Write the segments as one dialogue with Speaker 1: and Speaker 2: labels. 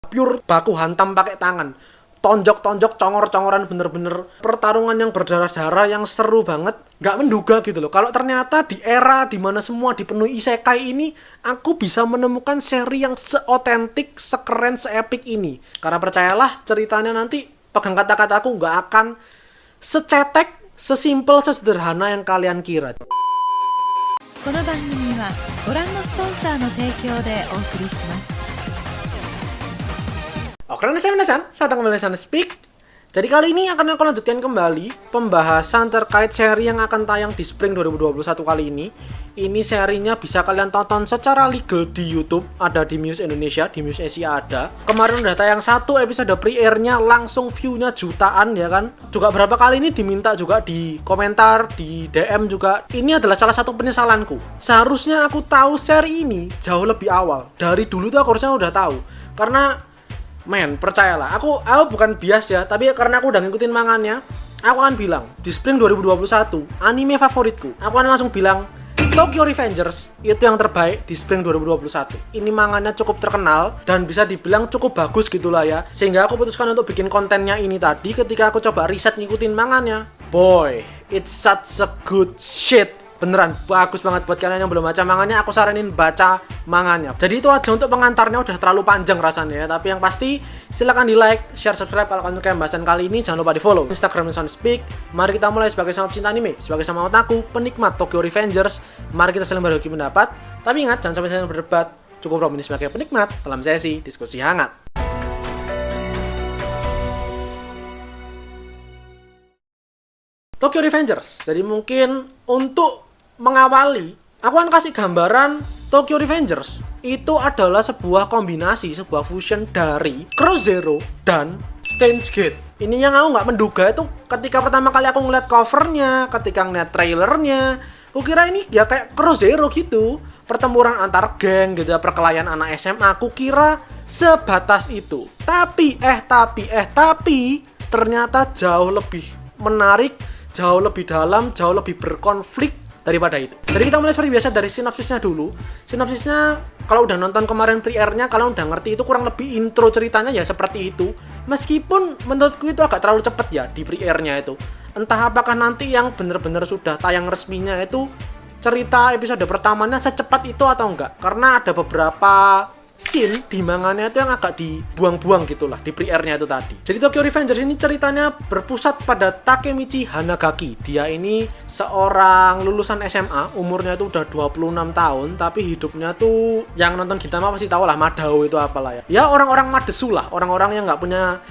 Speaker 1: pure baku hantam pakai tangan, tonjok-tonjok, congor-congoran, bener-bener pertarungan yang berdarah-darah yang seru banget. Gak menduga gitu loh kalau ternyata di era dimana semua dipenuhi isekai ini, aku bisa menemukan seri yang seotentik, sekeren, seepik ini. Karena percayalah, ceritanya nanti, pegang kata-kataku, gak akan secetek, sesimpel, sesederhana yang kalian kira.
Speaker 2: この番組はご覧のスポンサーの提供でお送りします。
Speaker 1: Oke, saya datang kembali di Sana Speak. Jadi kali ini akan aku lanjutkan kembali pembahasan terkait seri yang akan tayang di Spring 2021 kali ini. Ini serinya bisa kalian tonton secara legal di YouTube, ada di Muse Indonesia, di Muse Asia ada. Kemarin udah tayang satu episode pre-airnya, langsung view-nya jutaan ya kan. Juga berapa kali ini diminta juga di komentar, di DM juga. Ini adalah salah satu penyesalanku. Seharusnya aku tahu seri ini jauh lebih awal. Dari dulu tuh aku harusnya udah tahu. Karena men, percayalah, aku bukan bias ya, tapi karena aku udah ngikutin manganya, aku akan bilang, di Spring 2021, anime favoritku, aku akan langsung bilang, Tokyo Revengers itu yang terbaik di Spring 2021. Ini manganya cukup terkenal dan bisa dibilang cukup bagus gitulah ya. Sehingga aku putuskan untuk bikin kontennya ini tadi ketika aku coba riset ngikutin manganya. Boy, it's such a good shit. Beneran bagus banget buat kalian yang belum baca manganya, aku saranin baca manganya. Jadi itu aja untuk pengantarnya, udah terlalu panjang rasanya ya. Tapi yang pasti silahkan di like, share, subscribe kalau kalian suka pembahasan kali ini. Jangan lupa di follow Instagram Sana Speak. Mari kita mulai sebagai sama pecinta anime, sebagai sama otaku, penikmat Tokyo Revengers. Mari kita saling berbagi pendapat. Tapi ingat, jangan sampai saling berdebat. Cukup Rob ini sebagai penikmat dalam sesi diskusi hangat. Tokyo Revengers. Jadi mungkin untuk mengawali, aku akan kasih gambaran Tokyo Revengers. Itu adalah sebuah kombinasi, sebuah fusion dari Crow Zero dan Steins Gate. Ini yang aku nggak menduga itu ketika pertama kali aku ngeliat covernya, ketika ngeliat trailernya, aku kira ini ya kayak Crow Zero gitu, pertempuran antar geng gitu ya, perkelahian anak SMA. Aku kira sebatas itu. Tapi ternyata jauh lebih menarik, jauh lebih dalam, jauh lebih berkonflik daripada itu. Jadi kita mulai seperti biasa dari sinopsisnya dulu. Sinopsisnya kalau udah nonton kemarin pre-airnya, kalian udah ngerti itu kurang lebih intro ceritanya ya seperti itu. Meskipun menurutku itu agak terlalu cepet ya di pre-airnya itu. Entah apakah nanti yang bener-bener sudah tayang resminya itu cerita episode pertamanya secepat itu atau enggak. Karena ada beberapa scene di manganya itu yang agak dibuang-buang gitulah di pre-airnya itu tadi. Jadi Tokyo Revengers ini ceritanya berpusat pada Takemichi Hanagaki. Dia ini seorang lulusan SMA, umurnya itu udah 26 tahun, tapi hidupnya tuh yang nonton Gintama pasti tahu lah, Madao itu apalah ya. Ya orang-orang Madesu lah, orang-orang yang nggak punya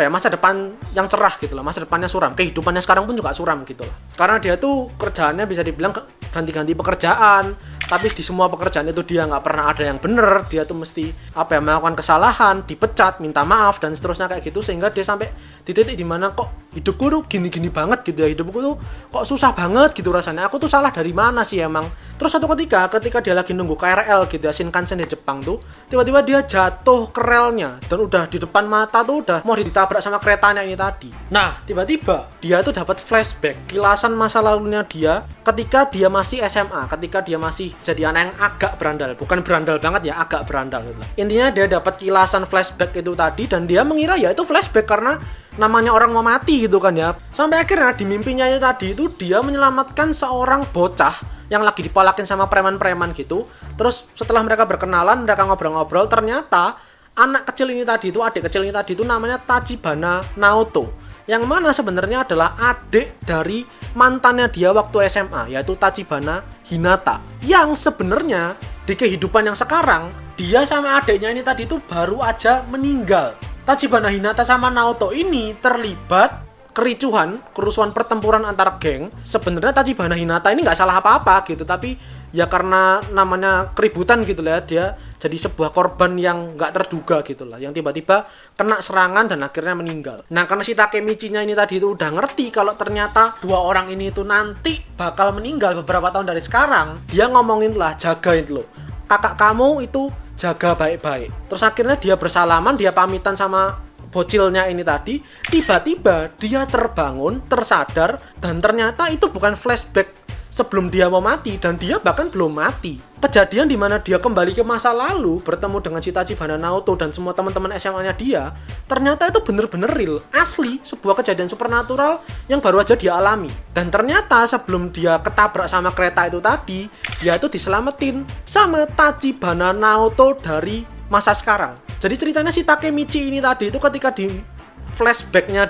Speaker 1: masa depan yang cerah gitu lah, masa depannya suram, kehidupannya sekarang pun juga suram gitu lah. Karena dia tuh kerjaannya bisa dibilang ganti-ganti pekerjaan, tapi di semua pekerjaan itu dia nggak pernah ada yang bener. Dia tuh mesti melakukan kesalahan, dipecat, minta maaf dan seterusnya kayak gitu, sehingga dia sampai di titik dimana kok hidupku tuh gini-gini banget gitu ya, hidupku tuh kok susah banget gitu rasanya, aku tuh salah dari mana sih emang. Terus satu ketika dia lagi nunggu KRL gitu ya, Shinkansen di Jepang tuh, tiba-tiba dia jatuh ke relnya dan udah di depan mata tuh udah mau ditabrak sama keretanya ini tadi. Nah, tiba-tiba dia tuh dapat flashback, kilasan masa lalunya dia ketika dia masih SMA, ketika dia masih jadi anak yang agak berandal, bukan berandal banget ya, agak berandal gitu. Intinya dia dapat kilasan flashback itu tadi dan dia mengira ya itu flashback karena namanya orang mau mati gitu kan ya. Sampai akhirnya di mimpinya itu tadi itu dia menyelamatkan seorang bocah yang lagi dipalakin sama preman-preman gitu. Terus setelah mereka berkenalan, mereka ngobrol-ngobrol, ternyata anak kecil ini tadi itu, adik kecil ini tadi itu namanya Tachibana Naoto, yang mana sebenarnya adalah adik dari mantannya dia waktu SMA, yaitu Tachibana Hinata, yang sebenarnya di kehidupan yang sekarang dia sama adiknya ini tadi itu baru aja meninggal. Tachibana Hinata sama Naoto ini terlibat kerusuhan pertempuran antar geng. Sebenarnya Tachibana Hinata ini nggak salah apa-apa gitu, tapi ya karena namanya keributan gitu lah, dia jadi sebuah korban yang nggak terduga gitu lah, yang tiba-tiba kena serangan dan akhirnya meninggal. Nah, karena si Takemichi-nya ini tadi itu udah ngerti kalau ternyata dua orang ini itu nanti bakal meninggal beberapa tahun dari sekarang, dia ngomongin lah, jagain lo, kakak kamu itu jaga baik-baik. Terus akhirnya dia bersalaman, dia pamitan sama bocilnya ini tadi. Tiba-tiba dia terbangun, tersadar, dan ternyata itu bukan flashback sebelum dia mau mati, dan dia bahkan belum mati. Kejadian di mana dia kembali ke masa lalu, bertemu dengan si Tachibana Naoto dan semua teman-teman SMA-nya dia, ternyata itu bener-bener real, asli, sebuah kejadian supernatural yang baru aja dia alami. Dan ternyata sebelum dia ketabrak sama kereta itu tadi, dia itu diselamatin sama Tachibana Naoto dari masa sekarang. Jadi ceritanya si Takemichi ini tadi itu ketika di flashbacknya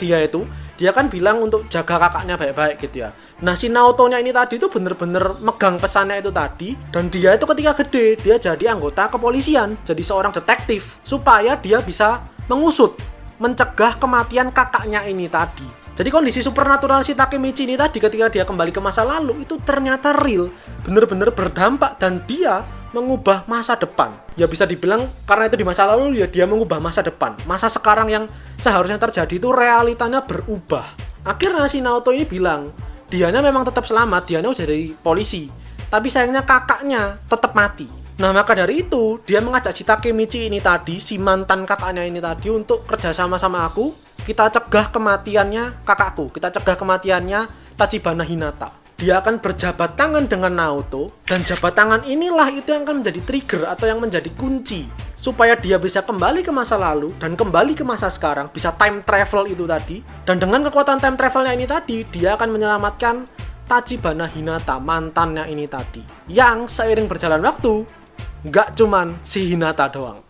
Speaker 1: dia kan bilang untuk jaga kakaknya baik-baik gitu ya. Nah si Naoto-nya ini tadi itu bener-bener megang pesannya itu tadi, dan dia itu ketika gede dia jadi anggota kepolisian, jadi seorang detektif supaya dia bisa mengusut, mencegah kematian kakaknya ini tadi. Jadi kondisi supernatural si Takemichi ini tadi ketika dia kembali ke masa lalu itu ternyata real, bener-bener berdampak, dan dia mengubah masa depan. Ya bisa dibilang karena itu di masa lalu ya dia mengubah masa depan. Masa sekarang yang seharusnya terjadi itu realitanya berubah. Akhirnya si Naoto ini bilang, dianya memang tetap selamat, dianya udah jadi polisi, tapi sayangnya kakaknya tetap mati. Nah maka dari itu dia mengajak si Takemichi ini tadi, si mantan kakaknya ini tadi, untuk kerjasama sama aku. Kita cegah kematiannya kakakku, kita cegah kematiannya Tachibana Hinata. Dia akan berjabat tangan dengan Naoto, dan jabat tangan inilah itu yang akan menjadi trigger atau yang menjadi kunci supaya dia bisa kembali ke masa lalu dan kembali ke masa sekarang, bisa time travel itu tadi. Dan dengan kekuatan time travelnya ini tadi, dia akan menyelamatkan Tachibana Hinata, mantannya ini tadi, yang seiring berjalan waktu nggak cuman si Hinata doang.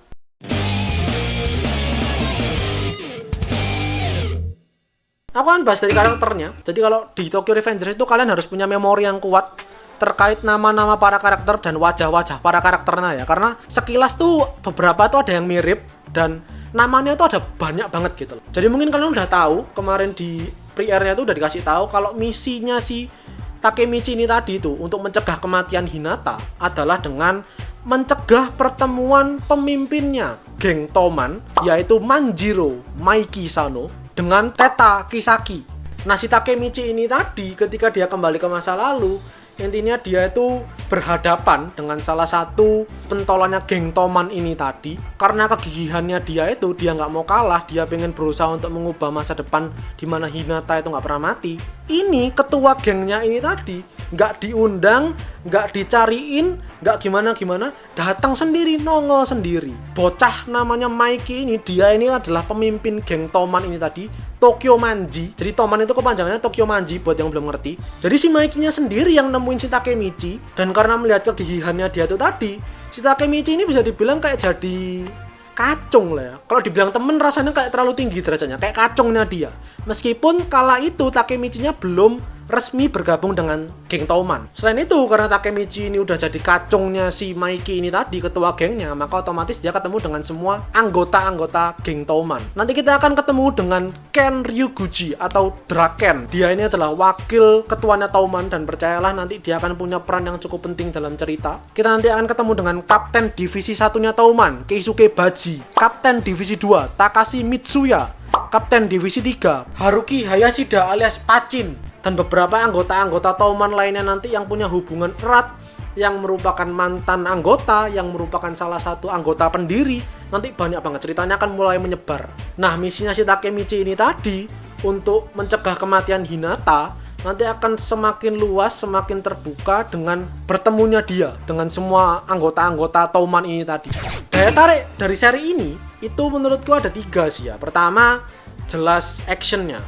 Speaker 1: Aku kan bahas dari karakternya. Jadi kalau di Tokyo Revengers itu kalian harus punya memori yang kuat terkait nama-nama para karakter dan wajah-wajah para karakternya ya. Karena sekilas tuh beberapa tuh ada yang mirip dan namanya tuh ada banyak banget gitu loh. Jadi mungkin kalian udah tahu kemarin di pre-air-nya tuh udah dikasih tahu kalau misinya si Takemichi ini tadi tuh untuk mencegah kematian Hinata adalah dengan mencegah pertemuan pemimpinnya geng Toman, yaitu Manjiro Maiki Sano dengan Teta Kisaki. Nah si Takemichi ini tadi ketika dia kembali ke masa lalu, intinya dia itu berhadapan dengan salah satu pentolannya geng Toman ini tadi. Karena kegigihannya dia itu, dia nggak mau kalah, dia pengen berusaha untuk mengubah masa depan di mana Hinata itu nggak pernah mati. Ini ketua gengnya ini tadi nggak diundang, nggak dicariin, nggak gimana-gimana, datang sendiri, nongol sendiri. Bocah namanya Maiki ini, dia ini adalah pemimpin geng Toman ini tadi, Tokyo Manji. Jadi Toman itu kepanjangannya Tokyo Manji buat yang belum ngerti. Jadi si Maikinya sendiri yang nemuin si Takemichi, dan karena melihat kegigihannya dia tuh tadi, si Takemichi ini bisa dibilang kayak jadi kacung lah ya. Kalau dibilang temen rasanya kayak terlalu tinggi derajatnya, kayak kacungnya dia. Meskipun kala itu Takemichi-nya belum resmi bergabung dengan geng Toman. Selain itu, karena Takemichi ini udah jadi kacungnya si Maiki ini tadi, ketua gengnya, maka otomatis dia ketemu dengan semua anggota-anggota geng Toman. Nanti kita akan ketemu dengan Ken Ryuguchi atau Draken. Dia ini adalah wakil ketuanya Toman, dan percayalah nanti dia akan punya peran yang cukup penting dalam cerita. Kita nanti akan ketemu dengan Kapten Divisi 1-nya Toman, Keisuke Baji, Kapten Divisi 2, Takashi Mitsuya, Kapten Divisi 3, Haruki Hayashida alias Pacin, dan beberapa anggota-anggota Toman lainnya nanti yang punya hubungan erat, yang merupakan mantan anggota, yang merupakan salah satu anggota pendiri. Nanti banyak banget ceritanya akan mulai menyebar. Nah misinya si Takemichi ini tadi untuk mencegah kematian Hinata nanti akan semakin luas, semakin terbuka dengan bertemunya dia dengan semua anggota-anggota Toman ini tadi. Daya tarik dari seri ini itu menurutku ada 3 sih ya. Pertama, jelas actionnya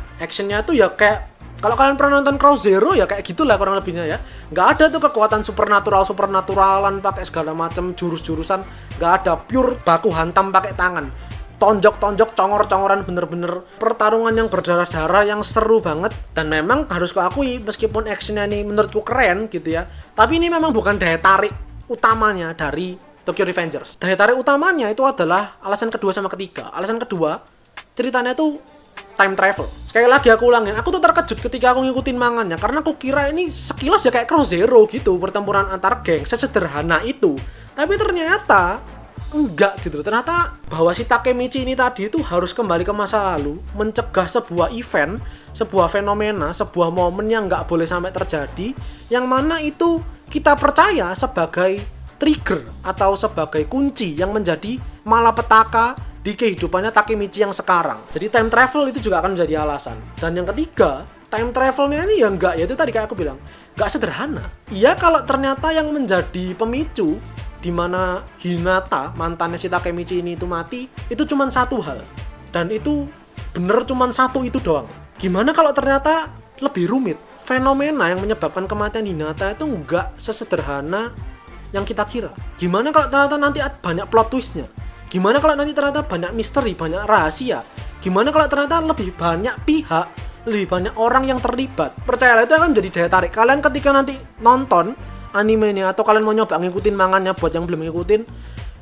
Speaker 1: tuh ya kayak, kalau kalian pernah nonton Crow Zero ya kayak gitulah kurang lebihnya ya. Nggak ada tuh kekuatan supernaturalan pakai segala macam jurus-jurusan. Nggak ada, pure baku hantam pakai tangan. Tonjok-tonjok, congor-congoran, bener-bener pertarungan yang berdarah-darah yang seru banget. Dan memang harus kuakui meskipun actionnya ini menurutku keren gitu ya, tapi ini memang bukan daya tarik utamanya dari Tokyo Revengers. Daya tarik utamanya itu adalah alasan kedua sama ketiga. Alasan kedua, ceritanya itu time travel. Sekali lagi aku ulangin, aku tuh terkejut ketika aku ngikutin mangannya, karena aku kira ini sekilas ya kayak Crow Zero gitu, pertempuran antar geng, sesederhana itu. Tapi ternyata enggak gitu. Ternyata bahwa si Takemichi ini tadi itu harus kembali ke masa lalu, mencegah sebuah event, sebuah fenomena, sebuah momen yang nggak boleh sampai terjadi, yang mana itu kita percaya sebagai trigger atau sebagai kunci yang menjadi malapetaka di kehidupannya Takemichi yang sekarang. Jadi time travel itu juga akan menjadi alasan. Dan yang ketiga, time travelnya ini ya enggak, ya itu tadi kayak aku bilang, enggak sederhana. Iya kalau ternyata yang menjadi pemicu di mana Hinata, mantannya si Takemichi ini itu mati, itu cuma satu hal. Dan itu bener cuma satu itu doang. Gimana kalau ternyata lebih rumit? Fenomena yang menyebabkan kematian Hinata itu enggak sesederhana yang kita kira. Gimana kalau ternyata nanti banyak plot twistnya? Gimana kalau nanti ternyata banyak misteri, banyak rahasia? Gimana kalau ternyata lebih banyak pihak, lebih banyak orang yang terlibat? Percayalah itu akan menjadi daya tarik. Kalian ketika nanti nonton animenya atau kalian mau nyoba ngikutin manganya buat yang belum ngikutin,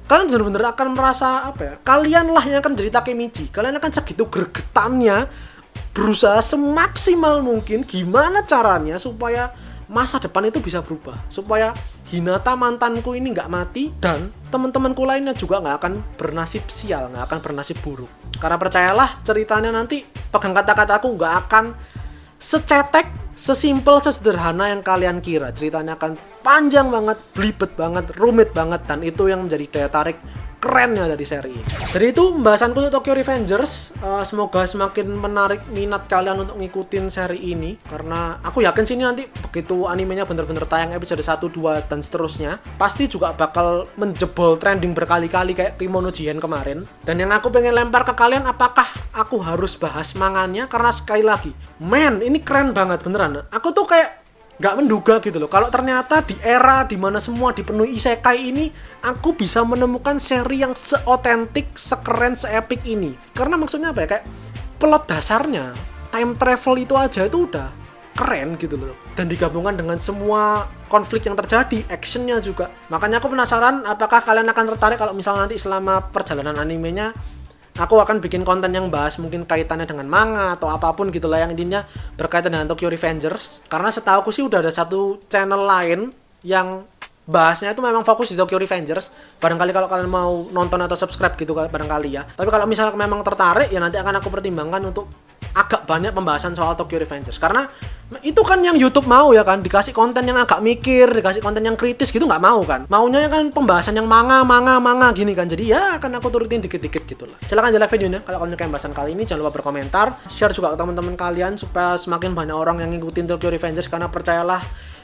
Speaker 1: kalian benar-benar akan merasa apa ya? Kalianlah yang akan jadi Takemichi. Kalian akan segitu gregetannya berusaha semaksimal mungkin gimana caranya supaya masa depan itu bisa berubah, supaya Hinata mantanku ini nggak mati dan teman-temanku lainnya juga nggak akan bernasib sial, nggak akan bernasib buruk. Karena percayalah ceritanya nanti, pegang kata-kataku, nggak akan secetek, sesimpel, sesederhana yang kalian kira. Ceritanya akan panjang banget, belibet banget, rumit banget, dan itu yang menjadi daya tarik kerennya dari seri ini. Jadi itu pembahasanku untuk Tokyo Revengers. Semoga semakin menarik minat kalian untuk ngikutin seri ini, karena aku yakin sini nanti begitu animenya bener-bener tayang episode 1, 2, dan seterusnya, pasti juga bakal menjebol trending berkali-kali kayak Kimono Jihen kemarin. Dan yang aku pengen lempar ke kalian, apakah aku harus bahas manganya? Karena sekali lagi, man, ini keren banget beneran. Aku tuh kayak nggak menduga gitu loh, kalau ternyata di era dimana semua dipenuhi isekai ini, aku bisa menemukan seri yang seotentik, sekeren, seepik ini. Karena maksudnya apa ya, kayak plot dasarnya time travel itu aja itu udah keren gitu loh, dan digabungkan dengan semua konflik yang terjadi, actionnya juga. Makanya aku penasaran apakah kalian akan tertarik kalau misalnya nanti selama perjalanan animenya aku akan bikin konten yang bahas mungkin kaitannya dengan manga atau apapun gitulah, yang intinya berkaitan dengan Tokyo Revengers. Karena setahuku sih udah ada satu channel lain yang bahasnya itu memang fokus di Tokyo Revengers. Barangkali kalau kalian mau nonton atau subscribe gitu barangkali ya. Tapi kalau misalnya memang tertarik ya nanti akan aku pertimbangkan untuk agak banyak pembahasan soal Tokyo Revengers. Karena itu kan yang YouTube mau ya kan, dikasih konten yang agak mikir, dikasih konten yang kritis gitu, nggak mau kan. Maunya kan pembahasan yang manga gini kan. Jadi ya akan aku turutin dikit-dikit gitu lah. Silahkan like videonya kalau kalian suka pembahasan kali ini. Jangan lupa berkomentar, share juga ke teman-teman kalian supaya semakin banyak orang yang ngikutin Tokyo Revengers. Karena percayalah,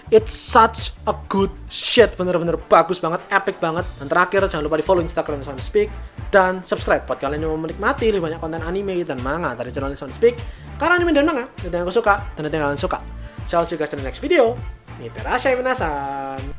Speaker 1: it's such a good shit, bener-bener bagus banget, epic banget. Dan terakhir jangan lupa di follow Instagram Soundspeak dan subscribe buat kalian yang mau menikmati lebih banyak konten anime dan manga dari channel Soundspeak. Karena anime dan manga itu yang aku suka dan itu yang kalian suka. So I'll see you guys in the next video. Niterashay minasan.